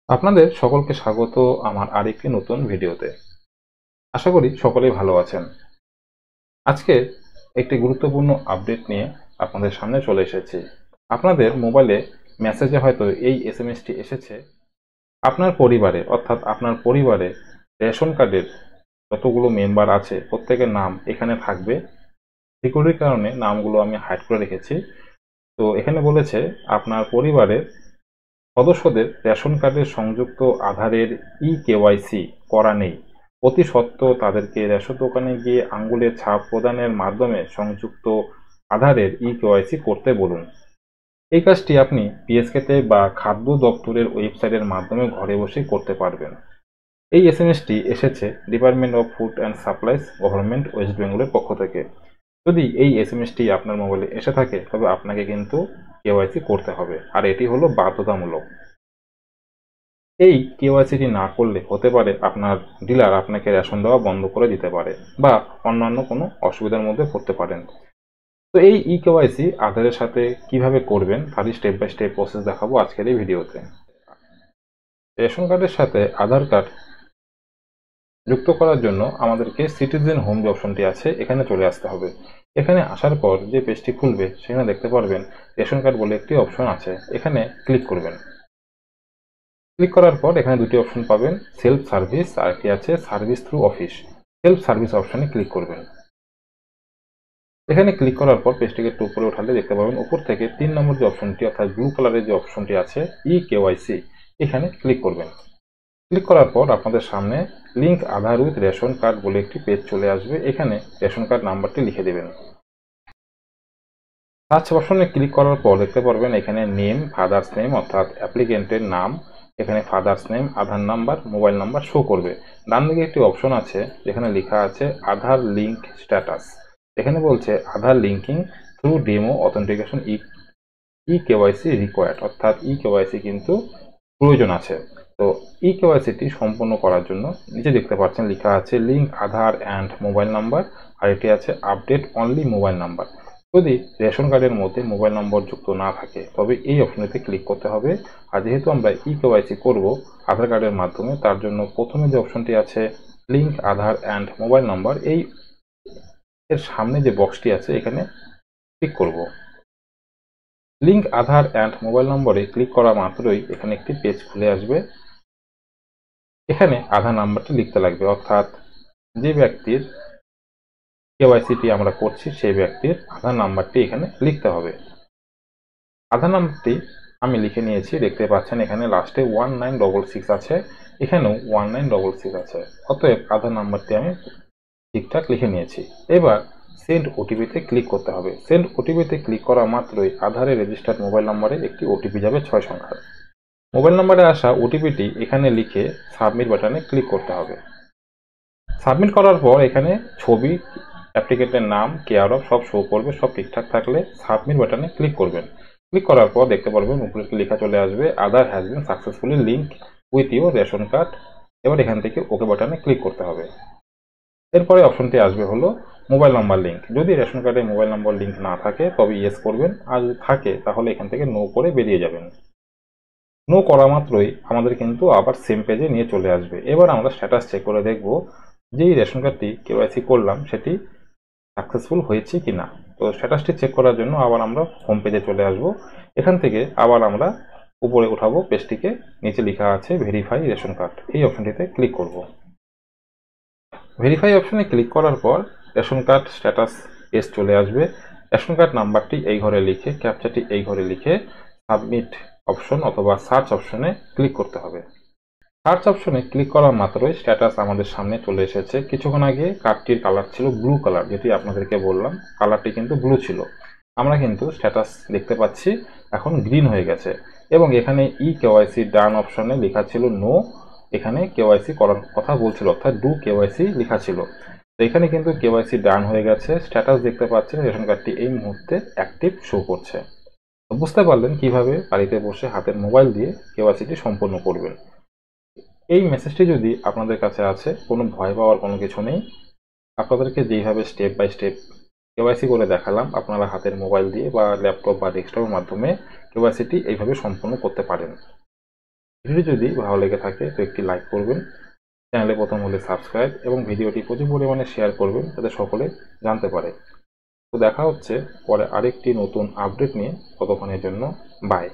আপনাদের সকলকে স্বাগত আমার আরেকটি নতুন ভিডিওতে। আশা করি সকলেই ভালো আছেন। আজকে একটি গুরুত্বপূর্ণ আপডেট নিয়ে আপনাদের সামনে চলে এসেছি। আপনাদের মোবাইলে মেসেজে হয়তো এই এসএমএসটি এসেছে। আপনার পরিবারে অর্থাৎ আপনার পরিবারে রেশন কার্ডের যতগুলো মেম্বার আছে প্রত্যেকের নাম এখানে থাকবে। সিকিউরিটির কারণে নামগুলো আমি হাইড করে রেখেছি। তো এখানে বলেছে আপনার পরিবারের সদস্যদের রেশন কার্ডের সংযুক্ত আধারের কেওয়াইসি করা নেই। অতি সত্ত্বর তাদেরকে রেশন দোকানে গিয়ে আঙ্গুলের ছাপ প্রদানের মাধ্যমে সংযুক্ত আধারের কেওয়াইসি করতে বলুন। এই কাজটি আপনি পিএসকেতে বা খাদ্য দপ্তরের ওয়েবসাইটের মাধ্যমে ঘরে বসে করতে পারবেন। এই এসএমএসটি এসেছে department of food and supplies, government West বেঙ্গলের পক্ষ থেকে। যদি এই এসএমএসটি আপনার মোবাইলে এসে থাকে তবে আপনাকে কিন্তু কেওয়াইসি করতে হবে, আর এটি হলো বাধ্যতামূলক। এই কেওয়াইসিটি না করলে হতে পারে আপনার ডিলার আপনাকে রেশন দেওয়া বন্ধ করে দিতে পারে বা অন্যান্য কোনো অসুবিধার মধ্যে পড়তে পারেন। তো এই কেওয়াইসি আধারের সাথে কিভাবে করবেন তারই স্টেপ বাই স্টেপ প্রসেস দেখাবো আজকের এই ভিডিওতে। রেশন কার্ডের সাথে আধার কার্ড যুক্ত করার জন্য আমাদেরকে সিটিজেন হোম যে অপশনটি আছে এখানে চলে আসতে হবে। এখানে আসার পর যে পেজটি খুলবে সেখানে দেখতে পারবেন রেশন কার্ড বলে একটি অপশন আছে, এখানে ক্লিক করবেন। ক্লিক করার পর এখানে দুটি অপশন পাবেন, সেলফ সার্ভিস আর একটি আছে service through office. Self service অপশনে ক্লিক করবেন। এখানে ক্লিক করার পর পেজটিকে একটু উপরে উঠালে দেখতে পাবেন উপর থেকে 3 নম্বর যে অপশনটি অর্থাৎ ব্লু কালারের যে অপশনটি আছে কেওয়াইসি, এখানে ক্লিক করবেন। ক্লিক করার পর আপনাদের সামনে link Aadhaar with ration card বলে একটি পেজ চলে আসবে। এখানে রেশন কার্ড নাম্বারটি লিখে দেবেন। সার্চ অপশনে ক্লিক করার পর দেখতে পারবেন এখানে নেম, ফাদার্স নেম অর্থাৎ অ্যাপ্লিকেন্টের নাম, এখানে ফাদার্স নেম, আধার নাম্বার, মোবাইল নাম্বার শো করবে। ডান দিকে একটি অপশন আছে যেখানে লেখা আছে আধার লিঙ্ক স্ট্যাটাস। এখানে বলছে Aadhaar linking through demo authentication KYC required, অর্থাৎ কেওয়াইসি কিন্তু প্রয়োজন আছে। তো কেওয়াইসিটি সম্পন্ন করার জন্য নিচে দেখতে পাচ্ছেন লেখা আছে link Aadhaar and mobile number, আর এটি আছে আপডেট অনলি মোবাইল নাম্বার। যদি রেশন কার্ডের মধ্যে মোবাইল নম্বর যুক্ত না থাকে তবে এই অপশনেতে ক্লিক করতে হবে। আর যেহেতু আমরা কেওয়াইসি করব আধার কার্ডের মাধ্যমে, তার জন্য প্রথমে যে অপশনটি আছে link Aadhaar and mobile number, এই এর সামনে যে বক্সটি আছে এখানে ক্লিক করব। লিঙ্ক আধার অ্যান্ড মোবাইল নম্বরে ক্লিক করা মাত্রই এখানে একটি পেজ খুলে আসবে। এখানে আধার নাম্বারটি লিখতে লাগবে, অর্থাৎ যে ব্যক্তির কেওয়াইসিটি আমরা করছি সেই ব্যক্তির আধার নাম্বারটি এখানে লিখতে হবে। আধার নাম্বারটি আমি লিখে নিয়েছি, দেখতে পাচ্ছেন এখানে লাস্টে 1966 আছে, এখানেও 1966 আছে। অতএব আধার নাম্বারটি আমি ঠিকঠাক লিখে নিয়েছি। এবার সেন্ড ওটিপিতে ক্লিক করতে হবে। সেন্ড ওটিপিতে ক্লিক করা মাত্রই আধারে রেজিস্টার্ড মোবাইল নম্বরে একটি ওটিপি যাবে 6 সংখ্যার। মোবাইল নম্বরে আসা ওটিপিটি এখানে লিখে সাবমিট বাটনে ক্লিক করতে হবে। সাবমিট করার পর এখানে ছবি, অ্যাপ্লিকেন্টের নাম, কেয়ার অফ সব শো করবে। সব ঠিকঠাক থাকলে সাবমিট বাটনে ক্লিক করবেন। ক্লিক করার পর দেখতে পারবেন উপরে লেখা চলে আসবে Aadhaar has been successfully link with your ration card. এবার এখান থেকে ওকে বাটনে ক্লিক করতে হবে। এরপরে অপশনটি আসবে হলো মোবাইল নাম্বার লিঙ্ক। যদি রেশন কার্ডে মোবাইল নাম্বার লিঙ্ক না থাকে তবে ইয়েস করবেন, আর যদি থাকে তাহলে এখান থেকে নো করে বেরিয়ে যাবেন। নো করা মাত্রই আমাদের কিন্তু আবার সেম পেজে নিয়ে চলে আসবে। এবার আমরা স্ট্যাটাস চেক করে দেখব যে এই রেশন কার্ডটি কেওয়াইসি করলাম সেটি সাকসেসফুল হয়েছে কিনা। তো স্ট্যাটাসটি চেক করার জন্য আবার আমরা হোম পেজে চলে আসব। এখান থেকে আবার আমরা উপরে উঠাবো পেজটিকে, নিচে লেখা আছে ভেরিফাই রেশন কার্ড, এই অপশনটিতে ক্লিক করব। ভেরিফাই অপশনে ক্লিক করার পর রেশন কার্ড স্ট্যাটাস পেজ চলে আসবে। রেশন কার্ড নাম্বারটি এই ঘরে লিখে, ক্যাপচাটি এই ঘরে লিখে সাবমিট অপশন অথবা সার্চ অপশনে ক্লিক করতে হবে। সার্চ অপশনে ক্লিক করা মাত্রই স্ট্যাটাস আমাদের সামনে চলে এসেছে। কিছুক্ষণ আগে কার্ডটির কালার ছিল ব্লু কালার, যেটি আপনাদেরকে বললাম কালারটি কিন্তু ব্লু ছিল। আমরা কিন্তু স্ট্যাটাস দেখতে পাচ্ছি এখন গ্রিন হয়ে গেছে, এবং এখানে কেওয়াইসি ডান অপশনে লেখা ছিল নো, এখানে কেওয়াইসি করার কথা বলছিল অর্থাৎ ডু কেওয়াইসি লেখা ছিল। তো এখানে কিন্তু কেওয়াইসি ডান হয়ে গেছে। স্ট্যাটাস দেখতে পাচ্ছেন রেশন কার্ডটি এই মুহূর্তে অ্যাক্টিভ শো করছে। বুঝতে পারলেন কিভাবে বাড়িতে বসে হাতের মোবাইল দিয়ে কেওয়াইসিটি সম্পন্ন করবেন। এই মেসেজটি যদি আপনাদের কাছে আছে, কোনো ভয় পাওয়ার কোনো কিছু নেই। আপনাদেরকে যেইভাবে স্টেপ বাই স্টেপ কেওয়াইসি করে দেখালাম, আপনারা হাতের মোবাইল দিয়ে বা ল্যাপটপ বা ডেস্কটপের মাধ্যমে কেওয়াইসিটি এইভাবে সম্পন্ন করতে পারেন। ভিডিওটি যদি ভালো লেগে থাকে তো একটি লাইক করবেন, চ্যানেলে প্রথম হলে সাবস্ক্রাইব এবং ভিডিওটি প্রচুর পরিমাণে শেয়ার করবেন যাতে সকলে জানতে পারে। তো দেখা হচ্ছে পরে আরেকটি নতুন আপডেট নিয়ে, ততক্ষণের জন্য বাই।